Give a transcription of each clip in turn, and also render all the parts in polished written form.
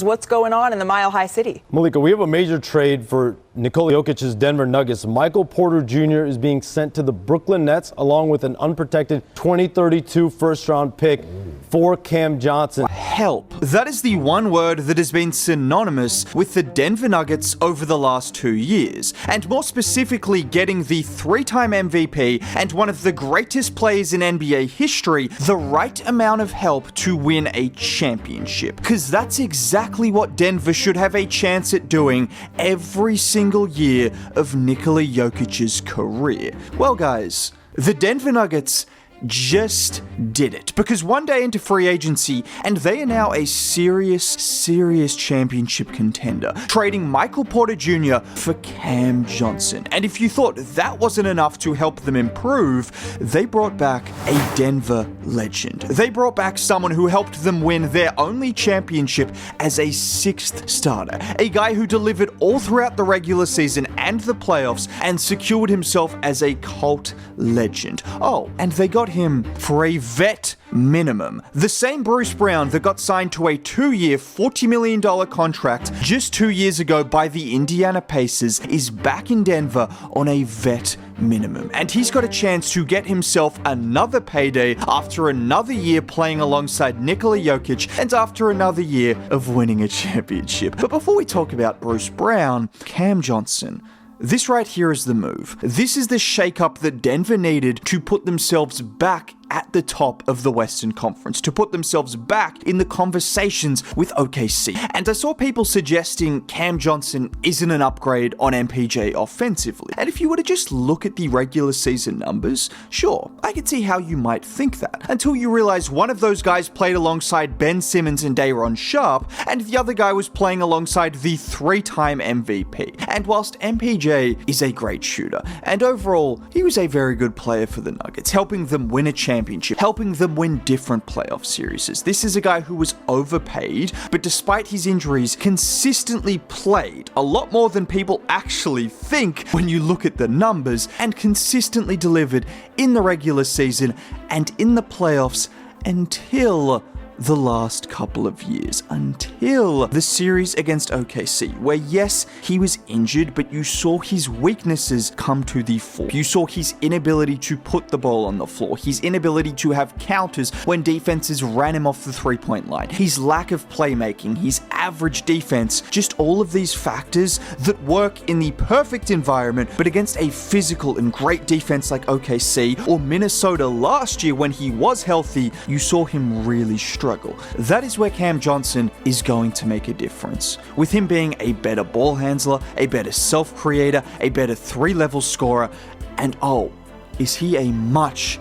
What's going on in the Mile High City? Malika, we have a major trade for Nikola Jokic's Denver Nuggets. Michael Porter Jr. is being sent to the Brooklyn Nets along with an unprotected 2032 first-round pick for Cam Johnson. Help. That is the one word that has been synonymous with the Denver Nuggets over the last 2 years, and more specifically getting the three-time MVP and one of the greatest players in NBA history the right amount of help to win a championship. Because that's exactly what Denver should have a chance at doing every single year of Nikola Jokic's career. Well guys, the Denver Nuggets just did it, because one day into free agency and they are now a serious championship contender, trading Michael Porter Jr. for Cam Johnson. And if you thought that wasn't enough to help them improve, they brought back a Denver legend. They brought back someone who helped them win their only championship as a sixth starter, a guy who delivered all throughout the regular season and the playoffs and secured himself as a cult legend. Oh, and they got him for a vet minimum. The same Bruce Brown that got signed to a 2-year, $40 million contract just 2 years ago by the Indiana Pacers is back in Denver on a vet minimum. And he's got a chance to get himself another payday after another year playing alongside Nikola Jokic and after another year of winning a championship. But before we talk about Bruce Brown, Cam Johnson, this right here is the move. This is the shakeup that Denver needed to put themselves back at the top of the Western Conference, to put themselves back in the conversations with OKC. And I saw people suggesting Cam Johnson isn't an upgrade on MPJ offensively. And if you were to just look at the regular season numbers, sure, I could see how you might think that, until you realize one of those guys played alongside Ben Simmons and Day'Ron Sharpe, and the other guy was playing alongside the three-time MVP. And whilst MPJ is a great shooter, and overall, he was a very good player for the Nuggets, helping them win a championship, helping them win different playoff series. This is a guy who was overpaid, but despite his injuries, consistently played a lot more than people actually think when you look at the numbers, and consistently delivered in the regular season and in the playoffs until the last couple of years, until the series against OKC, where yes, he was injured, but you saw his weaknesses come to the fore. You saw his inability to put the ball on the floor, his inability to have counters when defenses ran him off the three-point line, his lack of playmaking, his average defense, just all of these factors that work in the perfect environment, but against a physical and great defense like OKC or Minnesota last year when he was healthy, you saw him really struggle. That is where Cam Johnson is going to make a difference. With him being a better ball handler, a better self-creator, a better three-level scorer, and oh, is he a much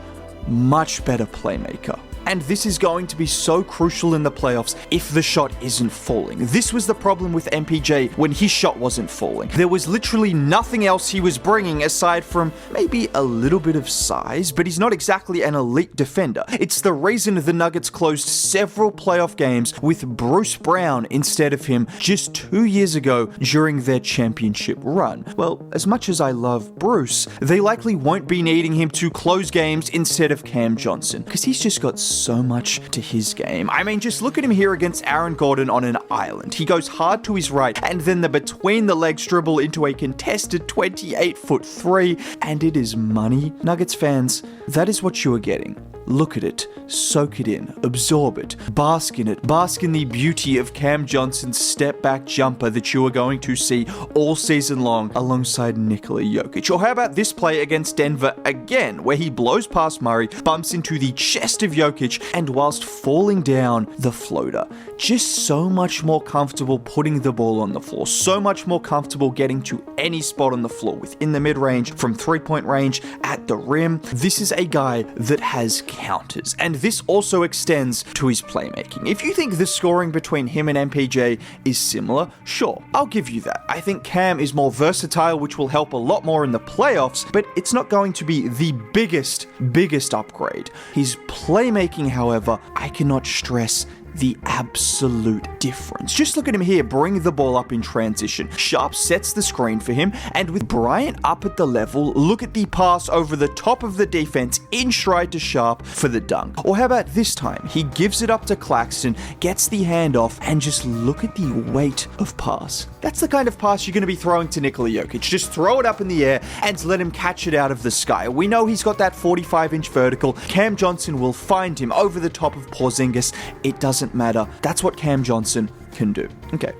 better playmaker. And this is going to be so crucial in the playoffs if the shot isn't falling. This was the problem with MPJ when his shot wasn't falling. There was literally nothing else he was bringing aside from maybe a little bit of size, but he's not exactly an elite defender. It's the reason the Nuggets closed several playoff games with Bruce Brown instead of him just 2 years ago during their championship run. Well, as much as I love Bruce, they likely won't be needing him to close games instead of Cam Johnson, because he's just got so much to his game. I mean, just look at him here against Aaron Gordon on an island. He goes hard to his right, and then the between the legs dribble into a contested 28-foot three, and it is money. Nuggets fans, that is what you are getting. Look at it, soak it in, absorb it, bask in it, bask in the beauty of Cam Johnson's step-back jumper that you are going to see all season long alongside Nikola Jokic. Or how about this play against Denver again, where he blows past Murray, bumps into the chest of Jokic, and whilst falling down the floater, just so much more comfortable putting the ball on the floor, so much more comfortable getting to any spot on the floor, within the mid-range, from three-point range, at the rim. This is a guy that has counters, and this also extends to his playmaking. If you think the scoring between him and MPJ is similar, sure, I'll give you that. I think Cam is more versatile, which will help a lot more in the playoffs, but it's not going to be the biggest upgrade. His playmaking, however, I cannot stress the absolute difference. Just look at him here, bring the ball up in transition. Sharp sets the screen for him, and with Bryant up at the level, look at the pass over the top of the defense in stride to Sharp for the dunk. Or how about this time? He gives it up to Claxton, gets the handoff, and just look at the weight of pass. That's the kind of pass you're going to be throwing to Nikola Jokic. Just throw it up in the air and let him catch it out of the sky. We know he's got that 45-inch vertical. Cam Johnson will find him over the top of Porzingis. It doesn't matter. That's what Cam Johnson can do. Okay,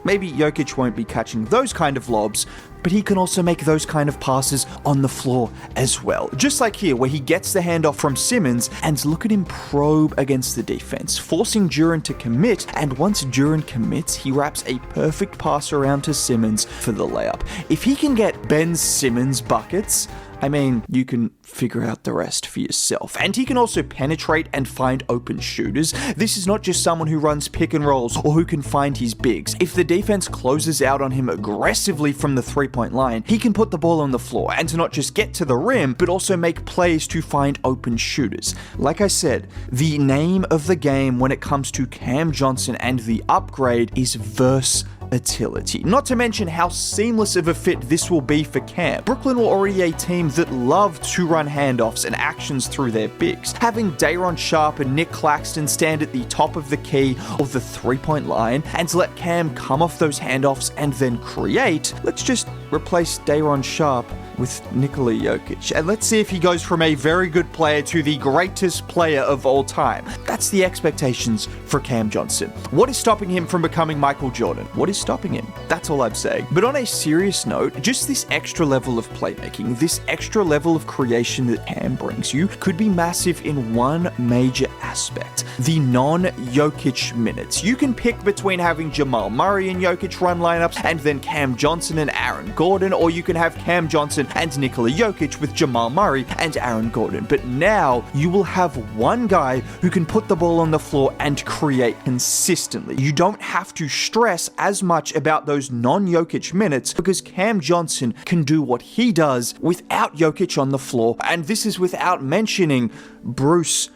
maybe Jokic won't be catching those kind of lobs, but he can also make those kind of passes on the floor as well. Just like here, where he gets the handoff from Simmons, and look at him probe against the defense, forcing Duren to commit, and once Duren commits, he wraps a perfect pass around to Simmons for the layup. If he can get Ben Simmons buckets, I mean, you can figure out the rest for yourself. And he can also penetrate and find open shooters. This is not just someone who runs pick and rolls or who can find his bigs. If the defense closes out on him aggressively from the three-point line, he can put the ball on the floor and to not just get to the rim, but also make plays to find open shooters. Like I said, the name of the game when it comes to Cam Johnson and the upgrade is versatility. Not to mention how seamless of a fit this will be for Cam. Brooklyn were already a team that loved to run handoffs and actions through their bigs. Having Day'Ron Sharpe and Nick Claxton stand at the top of the key of the three-point line and to let Cam come off those handoffs and then create, let's just replace Day'Ron Sharpe with Nikola Jokic. And let's see if he goes from a very good player to the greatest player of all time. That's the expectations for Cam Johnson. What is stopping him from becoming Michael Jordan? What is stopping him? That's all I'm saying. But on a serious note, just this extra level of playmaking, this extra level of creation that Cam brings you could be massive in one major aspect: the non-Jokic minutes. You can pick between having Jamal Murray and Jokic run lineups and then Cam Johnson and Aaron Gordon, or you can have Cam Johnson and Nikola Jokic with Jamal Murray and Aaron Gordon. But now you will have one guy who can put the ball on the floor and create consistently. You don't have to stress as much about those non-Jokic minutes because Cam Johnson can do what he does without Jokic on the floor, and this is without mentioning Bruce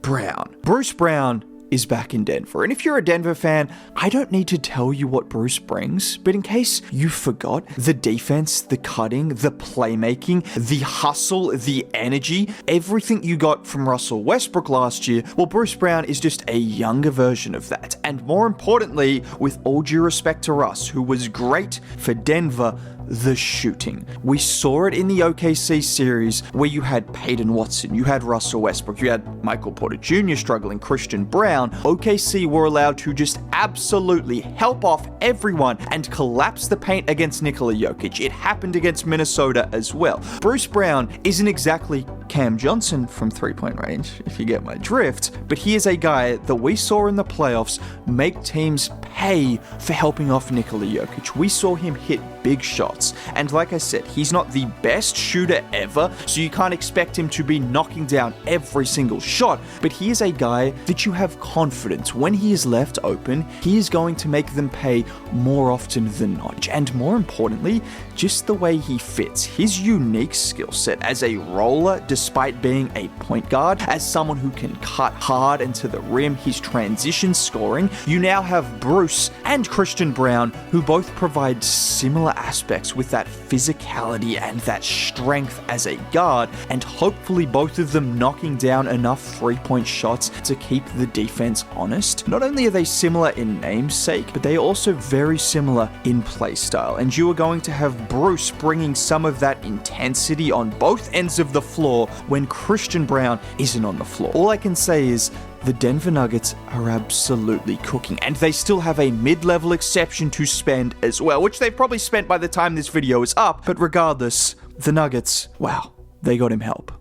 Brown. Bruce Brown is back in Denver. And if you're a Denver fan, I don't need to tell you what Bruce brings, but in case you forgot, the defense, the cutting, the playmaking, the hustle, the energy, everything you got from Russell Westbrook last year, well, Bruce Brown is just a younger version of that. And more importantly, with all due respect to Russ, who was great for Denver, the shooting. We saw it in the OKC series where you had Peyton Watson, you had Russell Westbrook, you had Michael Porter Jr. struggling, Christian Brown. OKC were allowed to just absolutely help off everyone and collapse the paint against Nikola Jokic. It happened against Minnesota as well. Bruce Brown isn't exactly Cam Johnson from three-point range, if you get my drift, but he is a guy that we saw in the playoffs make teams pay for helping off Nikola Jokic. We saw him hit big shots, and like I said, he's not the best shooter ever, so you can't expect him to be knocking down every single shot, but he is a guy that you have confidence when he is left open, he is going to make them pay more often than not. And more importantly, just the way he fits, his unique skill set as a roller despite being a point guard, as someone who can cut hard and to the rim, his transition scoring. You now have Bruce and Christian Brown, who both provide similar aspects with that physicality and that strength as a guard, and hopefully both of them knocking down enough three-point shots to keep the defense honest. Not only are they similar in namesake, but they are also very similar in play style, and you are going to have Bruce bringing some of that intensity on both ends of the floor when Christian Brown isn't on the floor. All I can say is the Denver Nuggets are absolutely cooking, and they still have a mid-level exception to spend as well, which they've probably spent by the time this video is up, but regardless, the Nuggets, wow, they got him help.